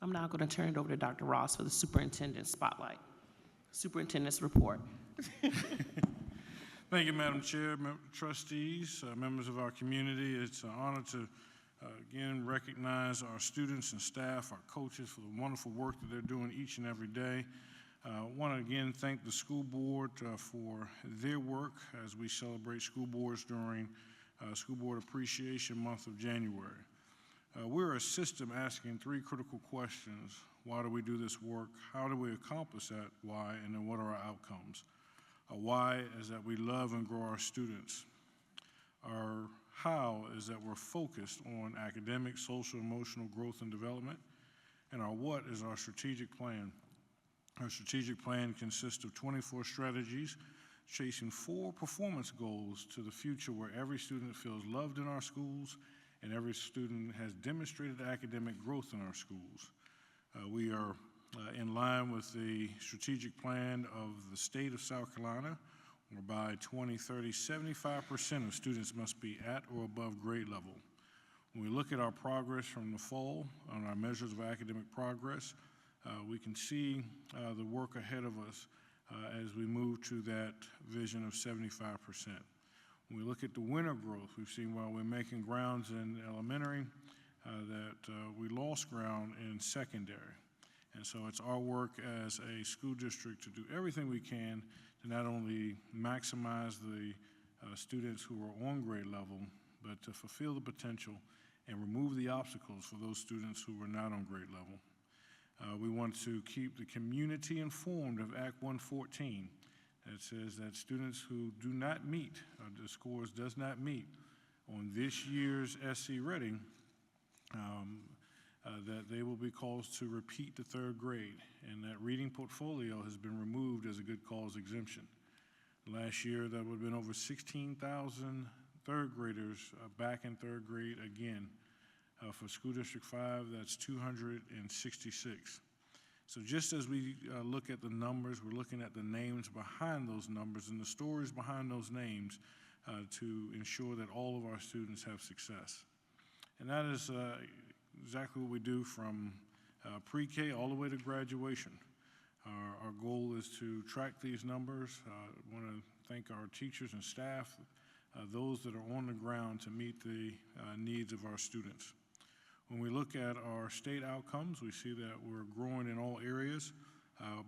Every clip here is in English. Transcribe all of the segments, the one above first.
I'm now going to turn it over to Dr. Ross for the superintendent's spotlight. Superintendent's report. Thank you, Madam Chair, trustees, members of our community. It's an honor to again recognize our students and staff, our coaches for the wonderful work that they're doing each and every day. I want to again thank the school board for their work as we celebrate school boards during School Board Appreciation Month of January. We're a system asking three critical questions. Why do we do this work? How do we accomplish that why? And then what are our outcomes? Why is that we love and grow our students. Our how is that we're focused on academic, social, emotional growth and development. And our what is our strategic plan. Our strategic plan consists of 24 strategies chasing 4 performance goals to the future where every student feels loved in our schools and every student has demonstrated academic growth in our schools. We are in line with the strategic plan of the state of South Carolina, where by 2030, 75% of students must be at or above grade level. When we look at our progress from the fall on our measures of academic progress, we can see the work ahead of us as we move to that vision of 75%. When we look at the winter growth, we've seen while we're making grounds in elementary, that we lost ground in secondary. And so it's our work as a school district to do everything we can to not only maximize the students who are on grade level, but to fulfill the potential and remove the obstacles for those students who are not on grade level. We want to keep the community informed of Act 114 that says that students who do not meet, the scores does not meet on this year's SC Reading, that they will be called to repeat the 3rd grade, and that reading portfolio has been removed as a good cause exemption. Last year, that would have been over 16,000 3rd graders back in 3rd grade again. For School District 5, that's 266. So just as we look at the numbers, we're looking at the names behind those numbers and the stories behind those names to ensure that all of our students have success. And that is exactly what we do from pre-K all the way to graduation. Our goal is to track these numbers. I want to thank our teachers and staff, those that are on the ground to meet the needs of our students. When we look at our state outcomes, we see that we're growing in all areas,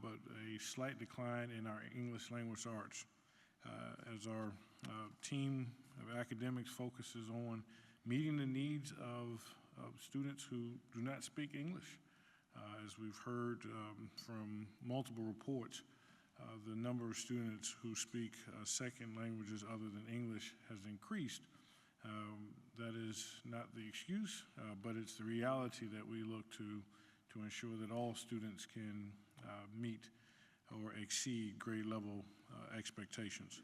but a slight decline in our English language arts. As our team of academics focuses on meeting the needs of students who do not speak English. As we've heard from multiple reports, the number of students who speak second languages other than English has increased. That is not the excuse, but it's the reality that we look to ensure that all students can meet or exceed grade level expectations.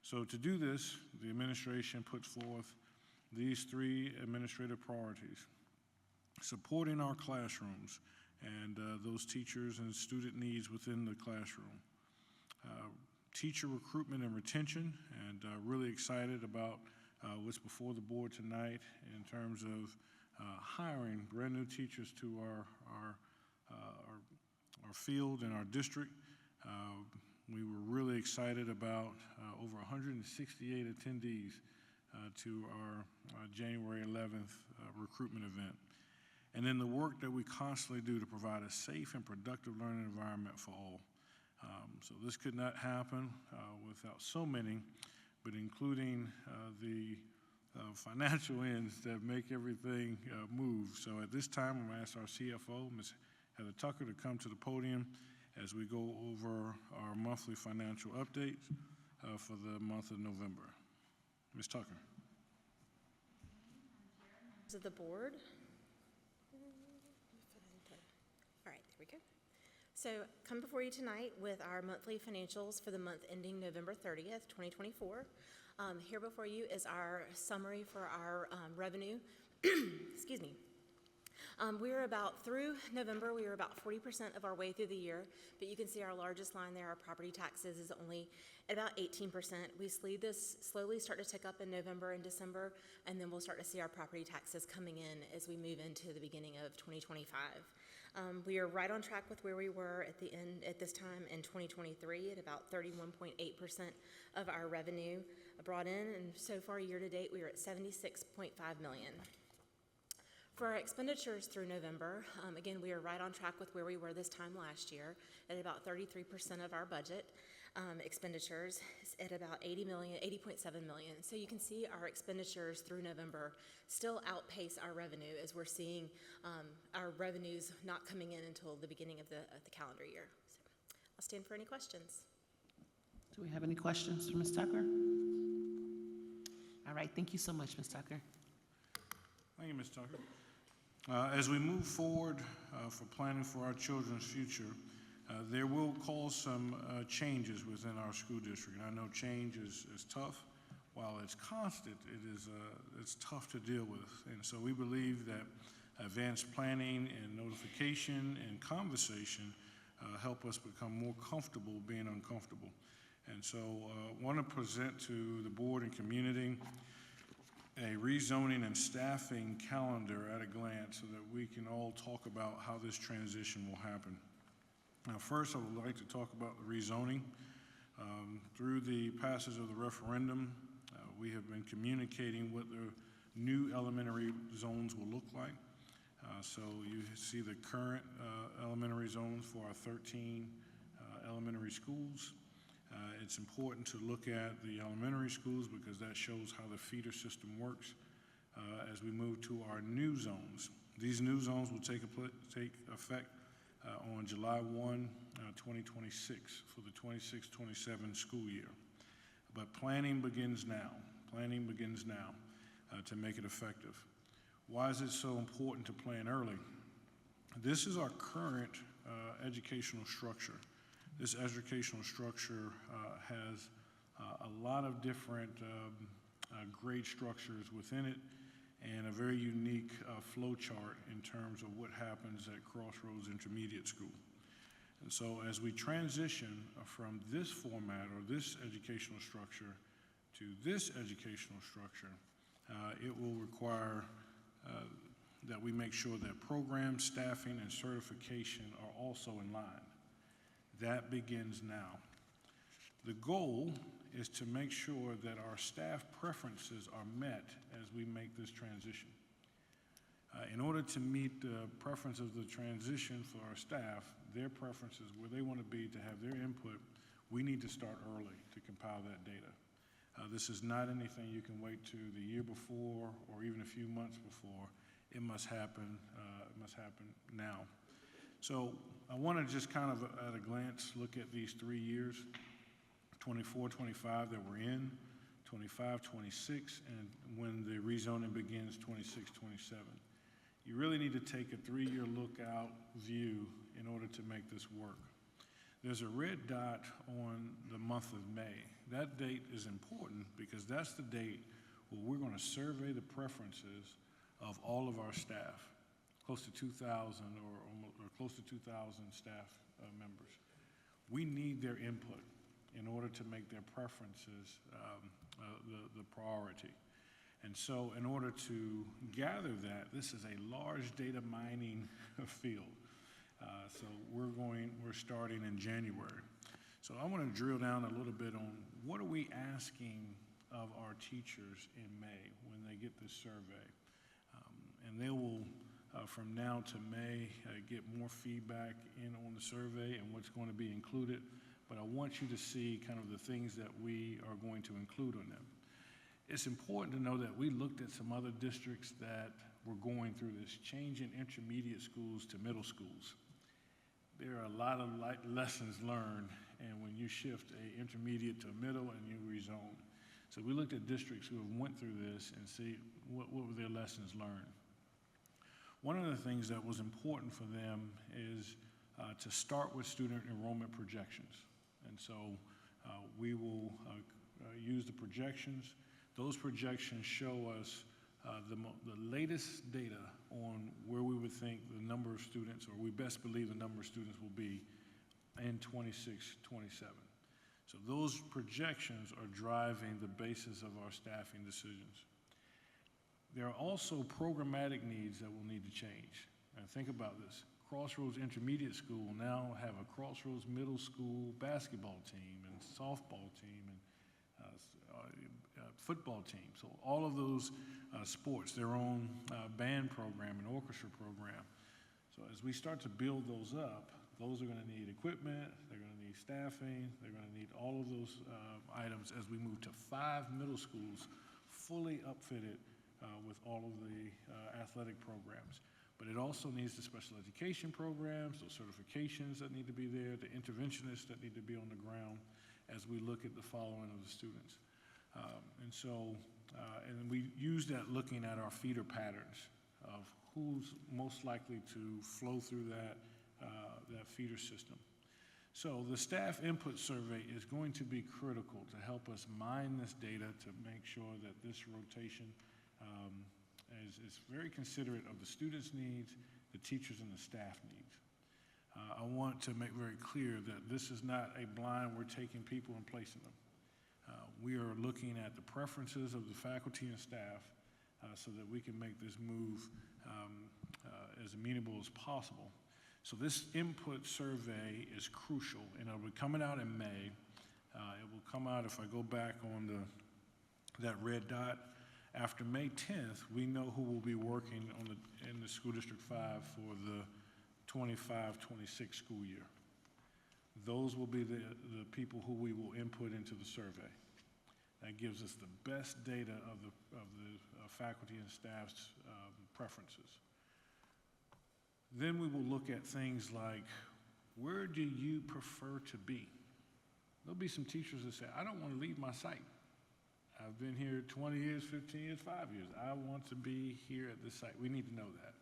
So to do this, the administration puts forth these 3 administrative priorities: supporting our classrooms and those teachers and student needs within the classroom, teacher recruitment and retention, and really excited about what's before the board tonight in terms of hiring brand new teachers to our field and our district. We were really excited about over 168 attendees to our January 11th recruitment event. And then the work that we constantly do to provide a safe and productive learning environment for all. So this could not happen without so many, but including the financial ends that make everything move. So at this time, I'm going to ask our CFO, Ms. Heather Tucker, to come to the podium as we go over our monthly financial updates for the month of November. Ms. Tucker. Members of the board. All right, there we go. So come before you tonight with our monthly financials for the month ending November 30th, 2024. Here before you is our summary for our revenue. Excuse me. Through November, we were about 40% of our way through the year, but you can see our largest line there, our property taxes, is only at about 18%. We see this slowly start to tick up in November and December, and then we'll start to see our property taxes coming in as we move into the beginning of 2025. We are right on track with where we were at this time in 2023 at about 31.8% of our revenue brought in, and so far year-to-date, we are at $76.5 million. For our expenditures through November, again, we are right on track with where we were this time last year at about 33% of our budget. Expenditures at about $80.7 million. So you can see our expenditures through November still outpace our revenue as we're seeing our revenues not coming in until the beginning of the calendar year. So I'll stand for any questions. Do we have any questions for Ms. Tucker? All right, thank you so much, Ms. Tucker. Thank you, Ms. Tucker. As we move forward for planning for our children's future, there will cause some changes within our school district. And I know change is tough. While it's constant, it's tough to deal with. And so we believe that advanced planning and notification and conversation help us become more comfortable being uncomfortable. And so I want to present to the board and community a rezoning and staffing calendar at a glance so that we can all talk about how this transition will happen. Now, first, I would like to talk about the rezoning. Through the passage of the referendum, we have been communicating what the new elementary zones will look like. So you see the current elementary zones for our 13 elementary schools. It's important to look at the elementary schools because that shows how the feeder system works as we move to our new zones. These new zones will take effect on July 1, 2026 for the 26-27 school year. But planning begins now. Planning begins now to make it effective. Why is it so important to plan early? This is our current educational structure. This educational structure has a lot of different grade structures within it and a very unique flow chart in terms of what happens at Crossroads Intermediate School. And so as we transition from this format or this educational structure to this educational structure, it will require that we make sure that program, staffing, and certification are also in line. That begins now. The goal is to make sure that our staff preferences are met as we make this transition. In order to meet the preferences of the transition for our staff, their preferences, where they want to be to have their input, we need to start early to compile that data. This is not anything you can wait to the year before or even a few months before. It must happen now. So I want to just kind of at a glance look at these 3 years, 24, 25 that we're in, 25, 26, and when the rezoning begins, 26, 27. You really need to take a 3-year lookout view in order to make this work. There's a red dot on the month of May. That date is important because that's the date where we're going to survey the preferences of all of our staff, close to 2,000 or close to 2,000 staff members. We need their input in order to make their preferences the priority. And so in order to gather that, this is a large data mining field. So we're starting in January. So I want to drill down a little bit on what are we asking of our teachers in May when they get this survey. And they will, from now to May, get more feedback in on the survey and what's going to be included. But I want you to see kind of the things that we are going to include on them. It's important to know that we looked at some other districts that were going through this change in intermediate schools to middle schools. There are a lot of lessons learned, and when you shift an intermediate to a middle and you rezone. So we looked at districts who have went through this and see what were their lessons learned. One of the things that was important for them is to start with student enrollment projections. And so we will use the projections. Those projections show us the latest data on where we would think the number of students, or we best believe the number of students will be in 26, 27. So those projections are driving the basis of our staffing decisions. There are also programmatic needs that will need to change. And think about this. Crossroads Intermediate School now have a Crossroads Middle School basketball team and softball team and football team. So all of those sports, their own band program and orchestra program. So as we start to build those up, those are going to need equipment, they're going to need staffing, they're going to need all of those items as we move to 5 middle schools fully upfitted with all of the athletic programs. But it also needs the special education programs, those certifications that need to be there, the interventionists that need to be on the ground as we look at the following of the students. And we use that looking at our feeder patterns of who's most likely to flow through that feeder system. So the staff input survey is going to be critical to help us mine this data to make sure that this rotation is very considerate of the students' needs, the teachers and the staff needs. I want to make very clear that this is not a blind, we're taking people and placing them. We are looking at the preferences of the faculty and staff so that we can make this move as amenable as possible. So this input survey is crucial, and it'll be coming out in May. It will come out, if I go back on that red dot, after May 10th, we know who will be working in the School District 5 for the 25-26 school year. Those will be the people who we will input into the survey. That gives us the best data of the faculty and staff's preferences. Then we will look at things like, where do you prefer to be? There'll be some teachers that say, I don't want to leave my site. I've been here 20 years, 15 years, 5 years. I want to be here at this site. We need to know that.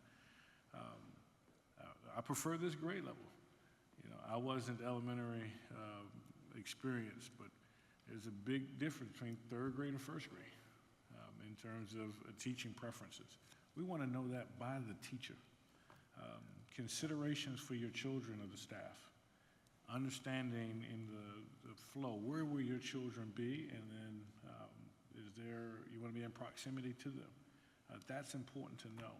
I prefer this grade level. You know, I wasn't elementary experienced, but there's a big difference between 3rd grade and 1st grade in terms of teaching preferences. We want to know that by the teacher. Considerations for your children or the staff. Understanding in the flow, where will your children be, and then you want to be in proximity to them. That's important to know.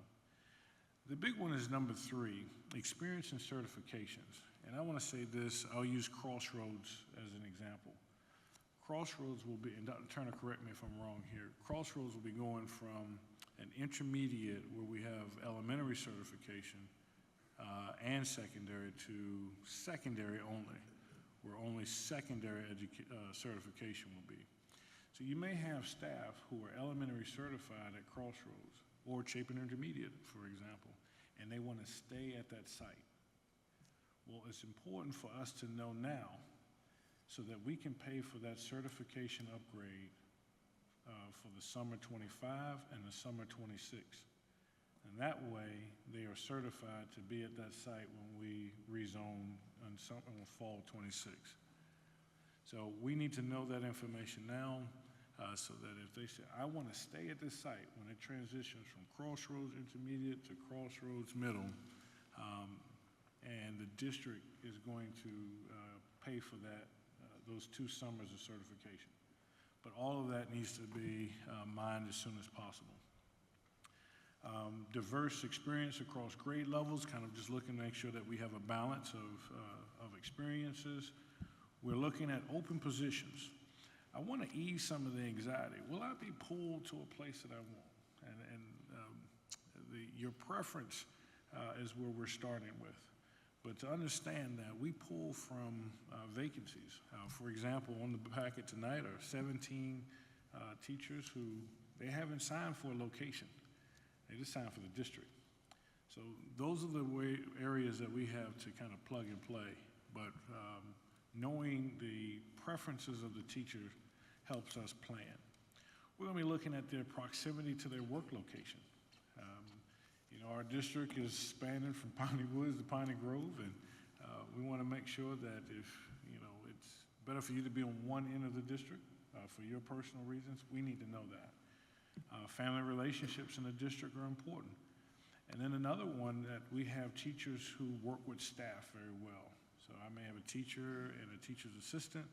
The big one is number 3, experience and certifications. And I want to say this, I'll use Crossroads as an example. Crossroads will be, and Dr. Turner, correct me if I'm wrong here, Crossroads will be going from an intermediate where we have elementary certification and secondary to secondary only, where only secondary certification will be. So you may have staff who are elementary certified at Crossroads or Chapin Intermediate, for example, and they want to stay at that site. Well, it's important for us to know now so that we can pay for that certification upgrade for the summer 25 and the summer 26. And that way, they are certified to be at that site when we rezone in fall 26. So we need to know that information now so that if they say, I want to stay at this site when it transitions from Crossroads Intermediate to Crossroads Middle, and the district is going to pay for that, those 2 summers of certification. But all of that needs to be mined as soon as possible. Diverse experience across grade levels, kind of just looking to make sure that we have a balance of experiences. We're looking at open positions. I want to ease some of the anxiety. Will I be pulled to a place that I want? Your preference is where we're starting with. But to understand that we pull from vacancies. For example, on the packet tonight are 17 teachers who they haven't signed for a location. They just signed for the district. So those are the areas that we have to kind of plug and play. But knowing the preferences of the teacher helps us plan. We're going to be looking at their proximity to their work location. Our district is spanning from Piney Woods to Piney Grove, and we want to make sure that if, it's better for you to be on one end of the district for your personal reasons, we need to know that. Family relationships in the district are important. And then another one that we have teachers who work with staff very well. So I may have a teacher and a teacher's assistant,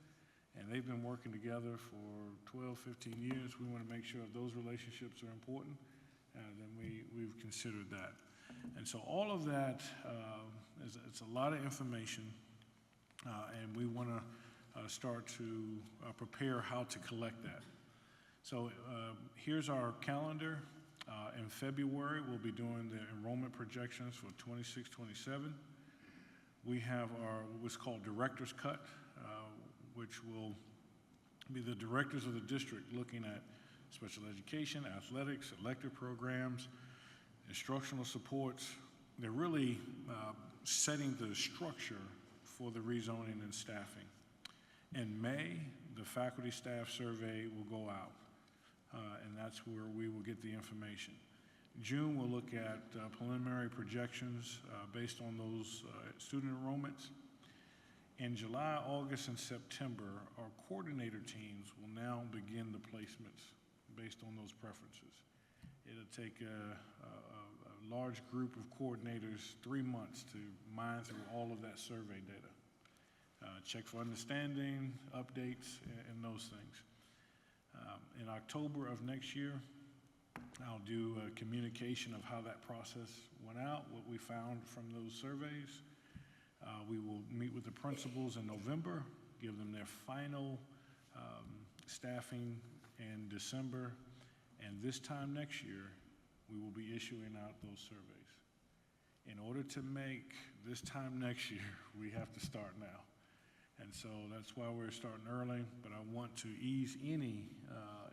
and they've been working together for 12, 15 years. We want to make sure those relationships are important. Then we've considered that. And so all of that it's a lot of information, and we want to start to prepare how to collect that. So here's our calendar. In February, we'll be doing the enrollment projections for 26-27. We have our what's called Director's Cut, which will be the directors of the district looking at special education, athletics, elective programs, instructional supports. They're really setting the structure for the rezoning and staffing. In May, the faculty staff survey will go out, and that's where we will get the information. June, we'll look at preliminary projections based on those student enrollments. In July, August, and September, our coordinator teams will now begin the placements based on those preferences. It'll take a large group of coordinators 3 months to mine through all of that survey data. Check for understanding, updates, and those things. In October of next year, I'll do a communication of how that process went out, what we found from those surveys. We will meet with the principals in November, give them their final staffing in December, and this time next year, we will be issuing out those surveys. In order to make this time next year, we have to start now. And so that's why we're starting early, but I want to ease any,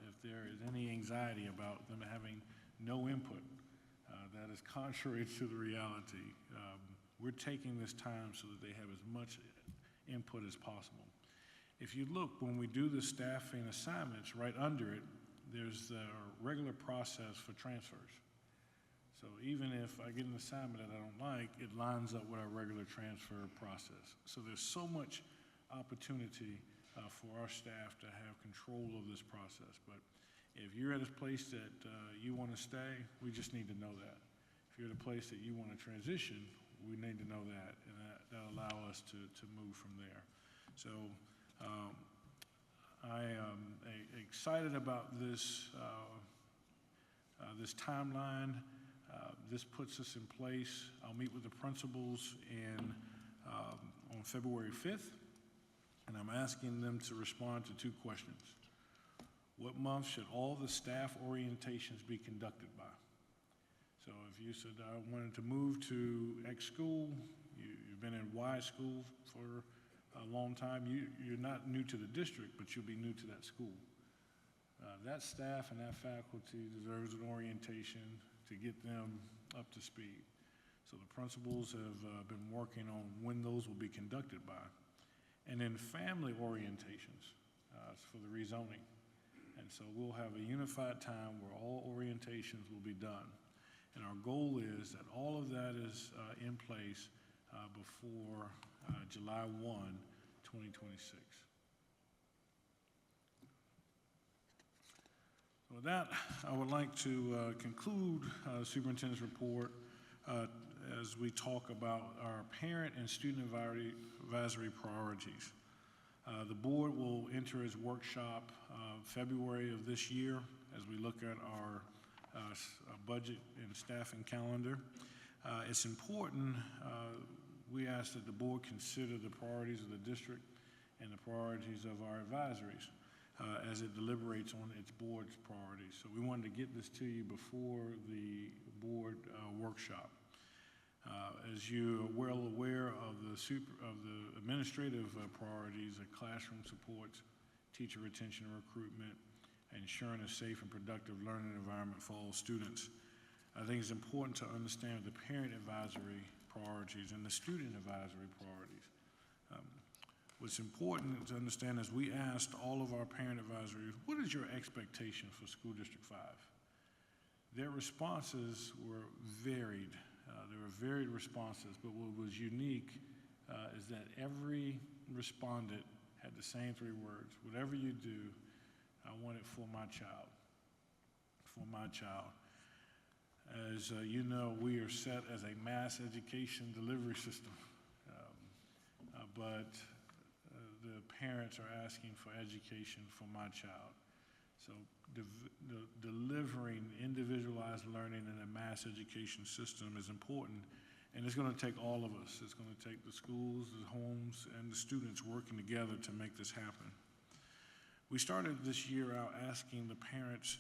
if there is any anxiety about them having no input. That is contrary to the reality. We're taking this time so that they have as much input as possible. If you look, when we do the staffing assignments, right under it, there's the regular process for transfers. So even if I get an assignment that I don't like, it lines up with our regular transfer process. So there's so much opportunity for our staff to have control of this process. But if you're at a place that you want to stay, we just need to know that. If you're at a place that you want to transition, we need to know that, and that'll allow us to move from there. So I am excited about this, this timeline. This puts us in place. I'll meet with the principals on February 5th, and I'm asking them to respond to 2 questions. What month should all the staff orientations be conducted by? So if you said, I wanted to move to X school, you've been in Y school for a long time, you're not new to the district, but you'll be new to that school. That staff and that faculty deserves an orientation to get them up to speed. So the principals have been working on when those will be conducted by. And then family orientations for the rezoning. And so we'll have a unified time where all orientations will be done. And our goal is that all of that is in place before July 1, 2026. So with that, I would like to conclude the superintendent's report as we talk about our parent and student advisory priorities. The board will enter its workshop February of this year as we look at our budget and staffing calendar. It's important, we ask that the board consider the priorities of the district and the priorities of our advisories as it deliberates on its board's priorities. So we wanted to get this to you before the board workshop. As you are well aware of the administrative priorities of classroom supports, teacher retention and recruitment, ensuring a safe and productive learning environment for all students. I think it's important to understand the parent advisory priorities and the student advisory priorities. What's important to understand is we asked all of our parent advisories, what is your expectation for School District 5? Their responses were varied. There were varied responses, but what was unique is that every respondent had the same 3 words. Whatever you do, I want it for my child. For my child. As you know, we are set as a mass education delivery system, but the parents are asking for education for my child. So delivering individualized learning in a mass education system is important, and it's going to take all of us. It's going to take the schools, the homes, and the students working together to make this happen. We started this year out asking the parents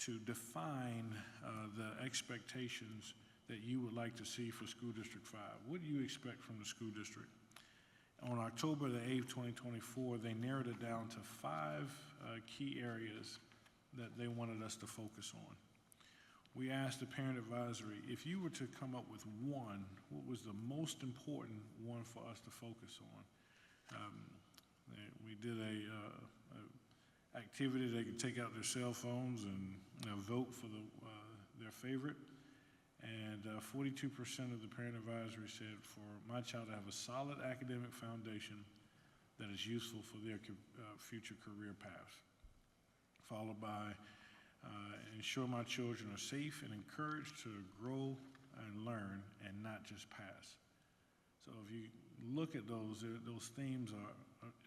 to define the expectations that you would like to see for School District 5. What do you expect from the school district? On October the 8th, 2024, they narrowed it down to 5 key areas that they wanted us to focus on. We asked the parent advisory, if you were to come up with one, what was the most important one for us to focus on? We did a activity. They could take out their cell phones and vote for their favorite. And 42% of the parent advisory said for my child to have a solid academic foundation that is useful for their future career paths, followed by ensure my children are safe and encouraged to grow and learn and not just pass. So if you look at those themes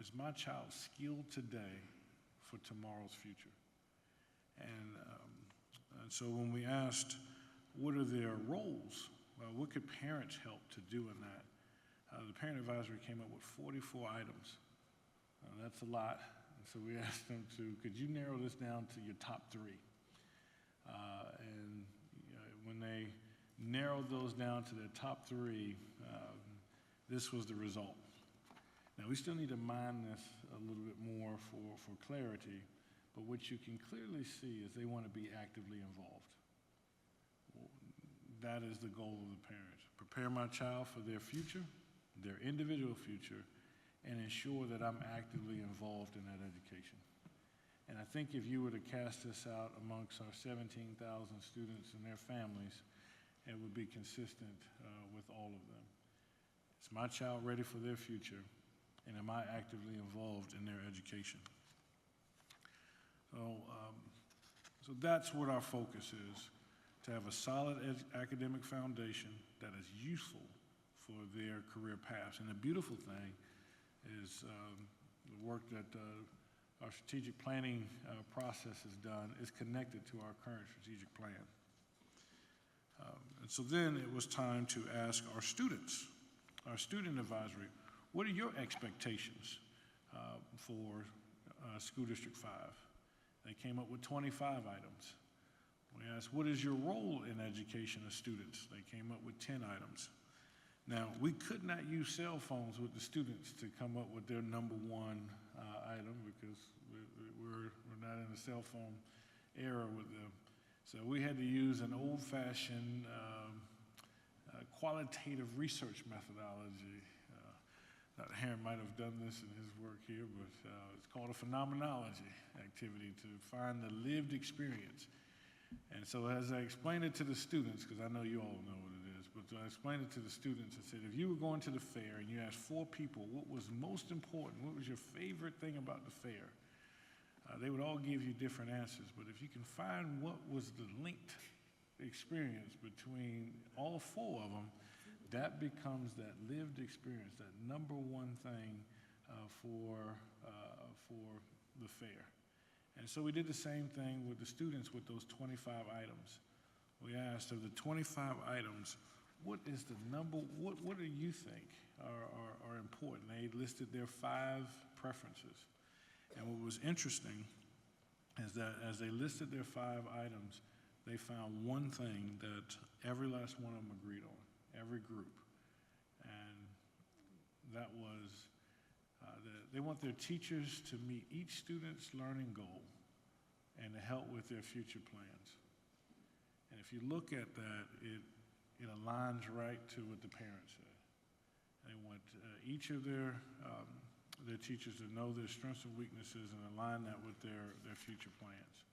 is my child skilled today for tomorrow's future? And so when we asked, what are their roles? What could parents help to do in that? The parent advisory came up with 44 items. That's a lot. And so we asked them could you narrow this down to your top 3? And when they narrowed those down to their top 3, this was the result. Now, we still need to mine this a little bit more for clarity, but what you can clearly see is they want to be actively involved. That is the goal of the parents. Prepare my child for their future, their individual future, and ensure that I'm actively involved in that education. And I think if you were to cast this out amongst our 17,000 students and their families, it would be consistent with all of them. Is my child ready for their future, and am I actively involved in their education? So that's what our focus is. To have a solid academic foundation that is useful for their career paths. And the beautiful thing is the work that our strategic planning process has done is connected to our current strategic plan. And so then it was time to ask our students, our student advisory, what are your expectations for School District 5? They came up with 25 items. We asked, what is your role in education of students? They came up with 10 items. Now, we could not use cell phones with the students to come up with their number 1 item because we're not in the cell phone era with them. So we had to use an old-fashioned qualitative research methodology. Dr. Herron might have done this in his work here, but it's called a phenomenology activity to find the lived experience. And so as I explained it to the students, because I know you all know what it is, but I explained it to the students, I said, if you were going to the fair and you asked 4 people what was most important, what was your favorite thing about the fair, they would all give you different answers. But if you can find what was the linked experience between all 4 of them, that becomes that lived experience, that number 1 thing for the fair. And so we did the same thing with the students with those 25 items. We asked of the 25 items, what do you think are important? They listed their 5 preferences. And what was interesting is that as they listed their 5 items, they found one thing that every last one of them agreed on, every group. And that was they want their teachers to meet each student's learning goal and to help with their future plans. And if you look at that, it aligns right to what the parents said. They want each of their teachers to know their strengths and weaknesses and align that with their future plans.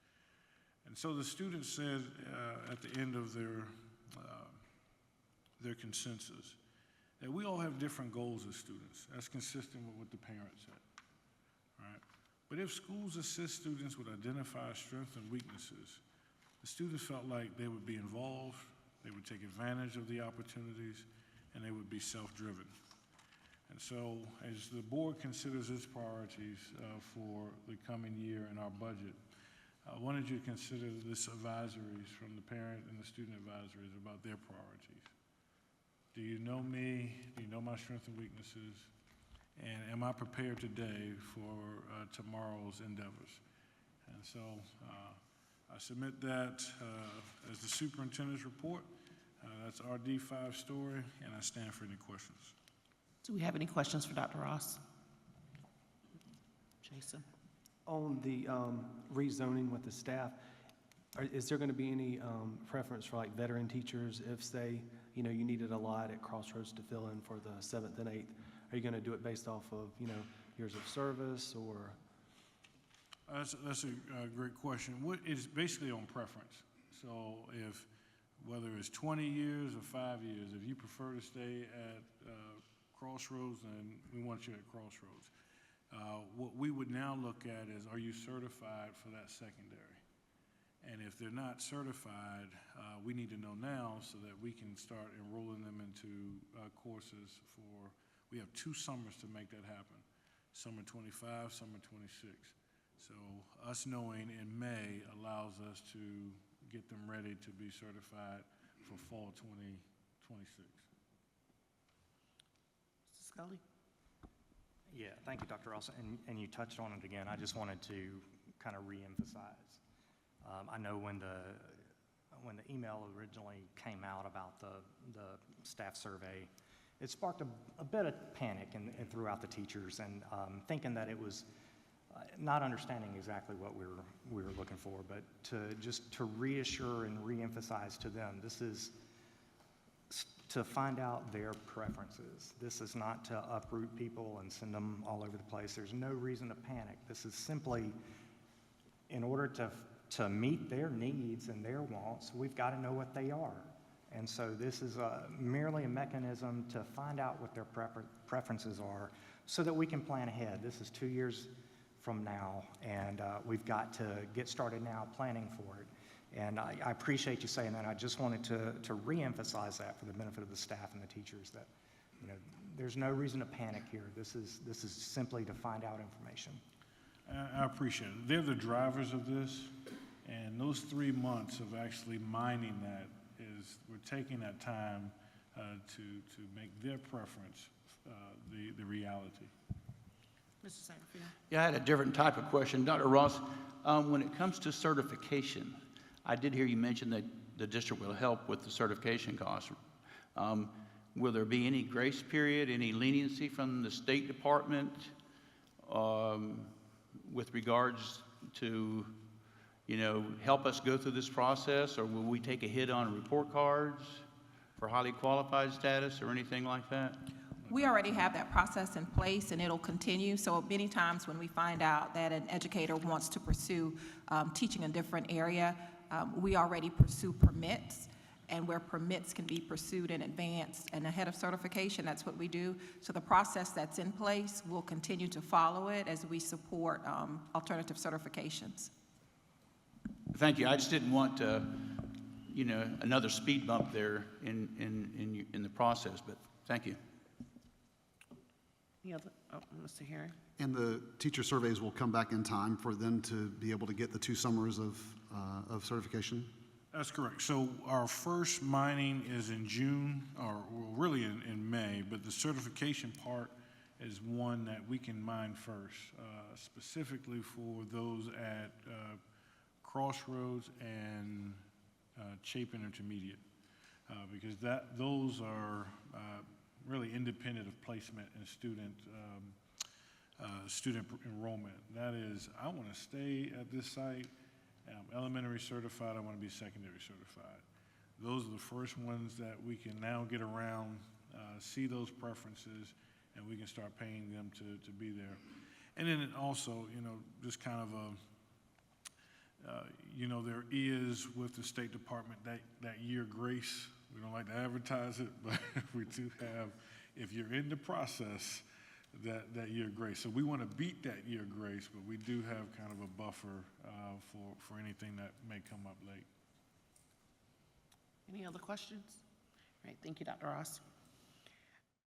And so the students said at the end of their consensus that we all have different goals as students. That's consistent with what the parents said, right? But if schools assist students with identifying strengths and weaknesses, the students felt like they would be involved, they would take advantage of the opportunities, and they would be self-driven. And so as the board considers its priorities for the coming year in our budget, I wanted you to consider this advisories from the parent and the student advisories about their priorities. Do you know me? Do you know my strengths and weaknesses? And am I prepared today for tomorrow's endeavors? And so I submit that as the superintendent's report. That's our D5 story, and I stand for any questions. Do we have any questions for Dr. Ross? Jason? On the rezoning with the staff, is there going to be any preference for like veteran teachers if, say, you needed a lot at Crossroads to fill in for the 7th and 8th? Are you going to do it based off of, years of service, or? That's a great question. It's basically on preference. So whether it's 20 years or 5 years, if you prefer to stay at Crossroads, then we want you at Crossroads. What we would now look at is, are you certified for that secondary? And if they're not certified, we need to know now so that we can start enrolling them into courses for, we have 2 summers to make that happen. Summer 25, summer 26. So us knowing in May allows us to get them ready to be certified for fall 2026. Mr. Scully? Yeah, thank you, Dr. Ross. And you touched on it again. I just wanted to kind of reemphasize. I know when the email originally came out about the staff survey, it sparked a bit of panic throughout the teachers, and thinking that it was not understanding exactly what we were looking for, but to reassure and reemphasize to them, this is to find out their preferences. This is not to uproot people and send them all over the place. There's no reason to panic. This is simply in order to meet their needs and their wants, we've got to know what they are. And so this is merely a mechanism to find out what their preferences are so that we can plan ahead. This is 2 years from now, and we've got to get started now planning for it. And I appreciate you saying that. I just wanted to reemphasize that for the benefit of the staff and the teachers, that there's no reason to panic here. This is simply to find out information. I appreciate it. They're the drivers of this, and those 3 months of actually mining that is, we're taking that time to make their preference the reality. Mr. Satterfield? Yeah, I had a different type of question. Dr. Ross, when it comes to certification, I did hear you mention that the district will help with the certification costs. Will there be any grace period, any leniency from the State Department with regards to, help us go through this process, or will we take a hit on report cards for highly qualified status or anything like that? We already have that process in place, and it'll continue. So many times when we find out that an educator wants to pursue teaching a different area, we already pursue permits, and where permits can be pursued in advance and ahead of certification, that's what we do. So the process that's in place, we'll continue to follow it as we support alternative certifications. Thank you. I just didn't want another speed bump there in the process, but thank you. Any other? Oh, Mr. Herring? And the teacher surveys will come back in time for them to be able to get the 2 summers of certification? That's correct. So our first mining is in June, or really in May, but the certification part is one that we can mine first, specifically for those at Crossroads and Chapin Intermediate, because those are really independent of placement and student enrollment. That is, I want to stay at this site, and I'm elementary certified, I want to be secondary certified. Those are the first ones that we can now get around, see those preferences, and we can start paying them to be there. And then it also, just kind of there is with the State Department that year grace. We don't like to advertise it, but we do have, if you're in the process, that year grace. So we want to beat that year grace, but we do have kind of a buffer for anything that may come up late. Any other questions? All right, thank you, Dr. Ross.